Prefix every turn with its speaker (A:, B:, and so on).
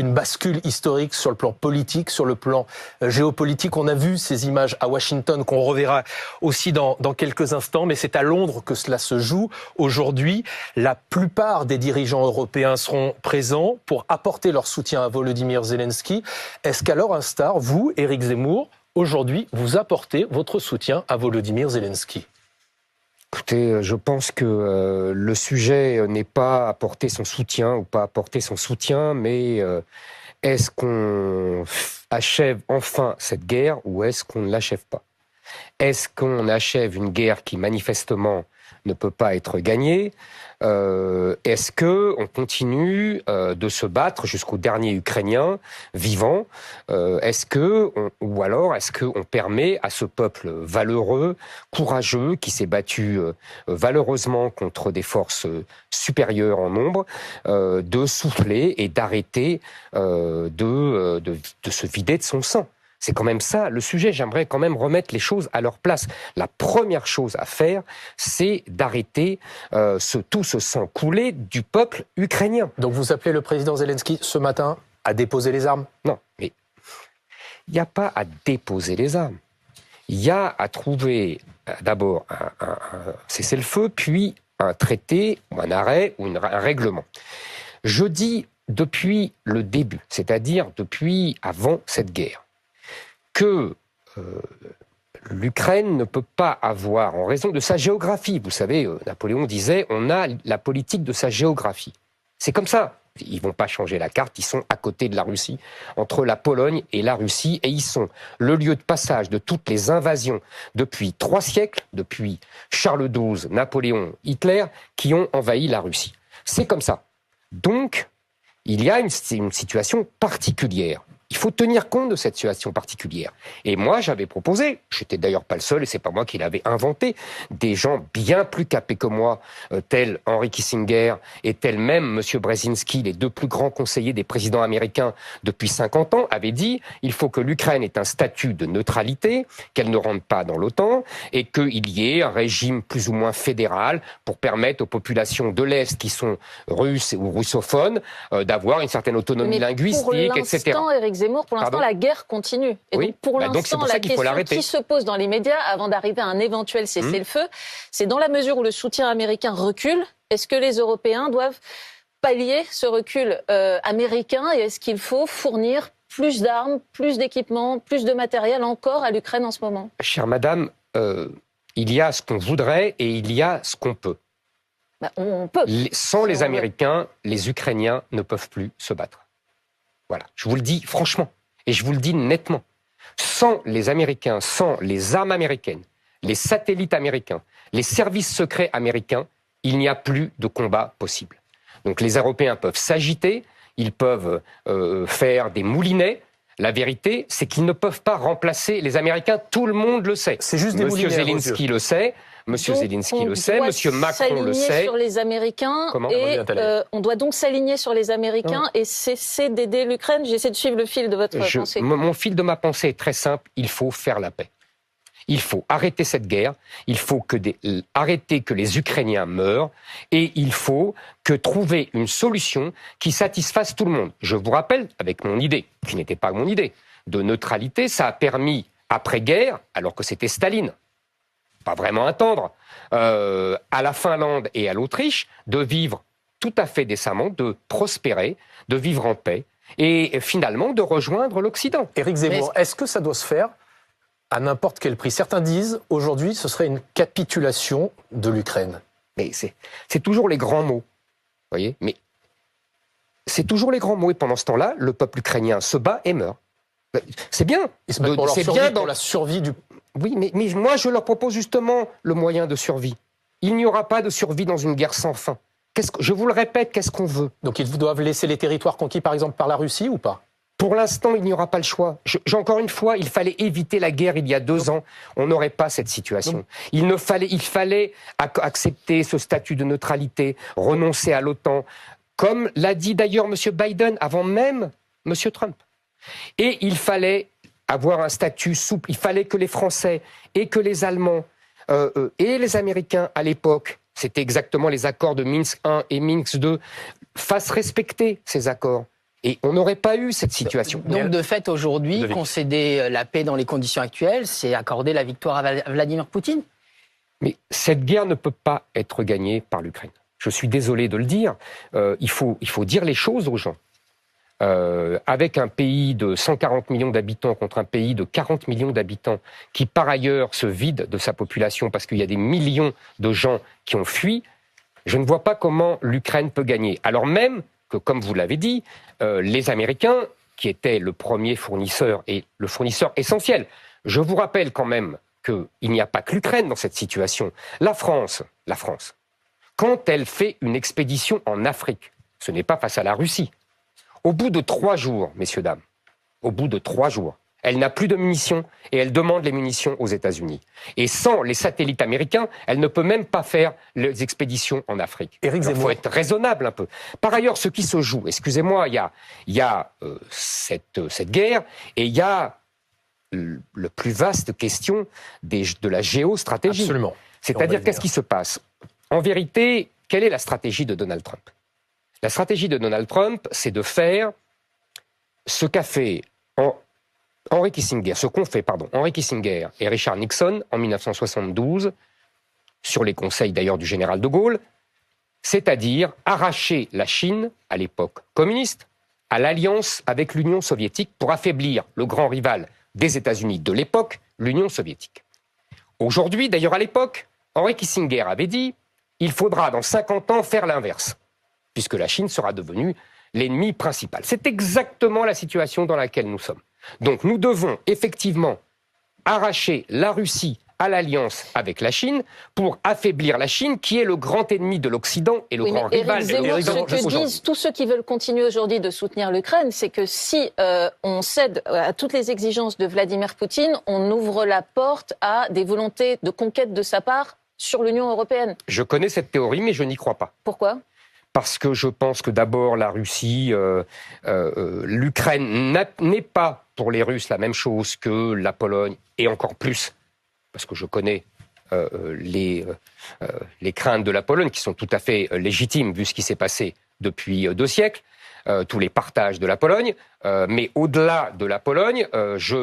A: une bascule historique sur le plan politique, sur le plan géopolitique. On a vu ces images à Washington qu'on reverra aussi dans quelques instants, mais c'est à Londres que cela se joue. Aujourd'hui, la plupart des dirigeants européens seront présents pour apporter leur soutien à Volodymyr Zelensky. Est-ce qu'à leur instar, vous, Éric Zemmour, aujourd'hui, vous apportez votre soutien à Volodymyr Zelensky?
B: Écoutez, je pense que le sujet n'est pas apporter son soutien ou pas apporter son soutien, mais est-ce qu'on achève enfin cette guerre ou est-ce qu'on ne l'achève pas? Est-ce qu'on achève une guerre qui manifestement ne peut pas être gagnée? Est-ce qu'on continue de se battre jusqu'au dernier Ukrainien vivant? Ou alors est-ce qu'on permet à ce peuple valeureux, courageux, qui s'est battu valeureusement contre des forces supérieures en nombre, de souffler et d'arrêter de se vider de son sang? C'est quand même ça le sujet. J'aimerais quand même remettre les choses à leur place. La première chose à faire, c'est d'arrêter tout ce sang coulé du peuple ukrainien.
A: Donc vous appelez le président Zelensky ce matin à déposer les armes?
B: Non, mais il n'y a pas à déposer les armes. Il y a à trouver d'abord un cessez-le-feu, puis un traité, ou un arrêt, ou un règlement. Je dis depuis le début, c'est-à-dire depuis avant cette guerre, que l'Ukraine ne peut pas avoir, en raison de sa géographie, vous savez, Napoléon disait, on a la politique de sa géographie. C'est comme ça. Ils ne vont pas changer la carte, ils sont à côté de la Russie, entre la Pologne et la Russie, et ils sont le lieu de passage de toutes les invasions depuis 3 siècles, depuis Charles XII, Napoléon, Hitler, qui ont envahi la Russie. C'est comme ça. Donc, il y a une situation particulière. Il faut tenir compte de cette situation particulière. Et moi, j'avais proposé, j'étais d'ailleurs pas le seul, et c'est pas moi qui l'avais inventé, des gens bien plus capés que moi, tels Henry Kissinger et tels même M. Brzezinski, les 2 plus grands conseillers des présidents américains depuis 50 ans, avaient dit il faut que l'Ukraine ait un statut de neutralité, qu'elle ne rentre pas dans l'OTAN, et qu'il y ait un régime plus ou moins fédéral pour permettre aux populations de l'Est qui sont russes ou russophones d'avoir une certaine autonomie linguistique, etc.
C: Éric Zemmour, pour l'instant, la guerre continue. Et
B: oui,
C: donc, pour l'instant, la question qui se pose dans les médias, avant d'arriver à un éventuel cessez-le-feu, c'est dans la mesure où le soutien américain recule, est-ce que les Européens doivent pallier ce recul américain et est-ce qu'il faut fournir plus d'armes, plus d'équipements, plus de matériel encore à l'Ukraine en ce moment?
B: Chère madame, il y a ce qu'on voudrait et il y a ce qu'on peut.
C: On peut.
B: Sans les Américains, les Ukrainiens ne peuvent plus se battre. Voilà, je vous le dis franchement, et je vous le dis nettement. Sans les Américains, sans les armes américaines, les satellites américains, les services secrets américains, il n'y a plus de combat possible. Donc les Européens peuvent s'agiter, ils peuvent faire des moulinets. La vérité, c'est qu'ils ne peuvent pas remplacer les Américains, tout le monde le sait.
A: C'est juste des
B: Monsieur Zelensky le sait. Monsieur Zelensky le sait, Monsieur Macron le sait.
C: Sur les Américains on doit donc s'aligner sur les Américains et cesser d'aider l'Ukraine. J'essaie de suivre le fil de votre pensée.
B: Mon fil de ma pensée est très simple. Il faut faire la paix. Il faut arrêter cette guerre. Il faut arrêter que les Ukrainiens meurent et il faut trouver une solution qui satisfasse tout le monde. Je vous rappelle, avec mon idée, qui n'était pas mon idée, de neutralité, ça a permis après-guerre, alors que c'était Staline, pas vraiment un tendre, à la Finlande et à l'Autriche, de vivre tout à fait décemment, de prospérer, de vivre en paix, et finalement de rejoindre l'Occident.
A: Éric Zemmour, est-ce que ça doit se faire à n'importe quel prix? Certains disent, aujourd'hui, ce serait une capitulation de l'Ukraine.
B: Mais c'est toujours les grands mots, vous voyez? Mais c'est toujours les grands mots, et pendant ce temps-là, le peuple ukrainien se bat et meurt. C'est bien.
A: Ils se battent pour leur survie, pour la survie du...
B: Oui, mais moi, je leur propose justement le moyen de survie. Il n'y aura pas de survie dans une guerre sans fin. Je vous le répète, qu'est-ce qu'on veut?
A: Donc ils doivent laisser les territoires conquis, par exemple, par la Russie ou pas?
B: Pour l'instant, il n'y aura pas le choix. Encore une fois, il fallait éviter la guerre il y a 2 ans. On n'aurait pas cette situation. Il fallait accepter ce statut de neutralité, renoncer à l'OTAN, comme l'a dit d'ailleurs M. Biden avant même M. Trump. Et il fallait avoir un statut souple. Il fallait que les Français et que les Allemands et les Américains à l'époque, c'était exactement les accords de Minsk I et Minsk II, fassent respecter ces accords. Et on n'aurait pas eu cette situation.
D: Donc de fait, aujourd'hui, concéder la paix dans les conditions actuelles, c'est accorder la victoire à Vladimir Poutine?
B: Mais cette guerre ne peut pas être gagnée par l'Ukraine. Je suis désolé de le dire. Il faut dire les choses aux gens. Avec un pays de 140 millions d'habitants contre un pays de 40 millions d'habitants qui, par ailleurs, se vide de sa population parce qu'il y a des millions de gens qui ont fui, je ne vois pas comment l'Ukraine peut gagner. Alors même que, comme vous l'avez dit, les Américains, qui étaient le premier fournisseur et le fournisseur essentiel, je vous rappelle quand même qu'il n'y a pas que l'Ukraine dans cette situation. La France, quand elle fait une expédition en Afrique, ce n'est pas face à la Russie. Au bout de 3 jours, messieurs, dames, au bout de 3 jours, elle n'a plus de munitions et elle demande les munitions aux États-Unis. Et sans les satellites américains, elle ne peut même pas faire les expéditions en Afrique. Il faut être raisonnable un peu. Par ailleurs, ce qui se joue, excusez-moi, il y a cette guerre et il y a le plus vaste question de la géostratégie.
A: Absolument.
B: C'est-à-dire, qu'est-ce qui se passe? En vérité, quelle est la stratégie de Donald Trump? La stratégie de Donald Trump, c'est de faire ce qu'a fait Henry Kissinger et Richard Nixon en 1972, sur les conseils d'ailleurs du général de Gaulle, c'est-à-dire arracher la Chine, à l'époque communiste, à l'alliance avec l'Union soviétique pour affaiblir le grand rival des États-Unis de l'époque, l'Union soviétique. Aujourd'hui, d'ailleurs à l'époque, Henry Kissinger avait dit « il faudra dans 50 ans faire l'inverse ». Puisque la Chine sera devenue l'ennemi principal. C'est exactement la situation dans laquelle nous sommes. Donc nous devons effectivement arracher la Russie à l'alliance avec la Chine pour affaiblir la Chine, qui est le grand ennemi de l'Occident et le grand rival de l'Occident.
C: Ce que disent tous ceux qui veulent continuer aujourd'hui de soutenir l'Ukraine, c'est que si on cède à toutes les exigences de Vladimir Poutine, on ouvre la porte à des volontés de conquête de sa part sur l'Union européenne.
B: Je connais cette théorie, mais je n'y crois pas.
C: Pourquoi ?
B: Parce que je pense que d'abord la Russie, l'Ukraine n'est pas pour les Russes la même chose que la Pologne, et encore plus, parce que je connais les craintes de la Pologne, qui sont tout à fait légitimes vu ce qui s'est passé depuis 2 siècles, tous les partages de la Pologne. Mais au-delà de la Pologne, je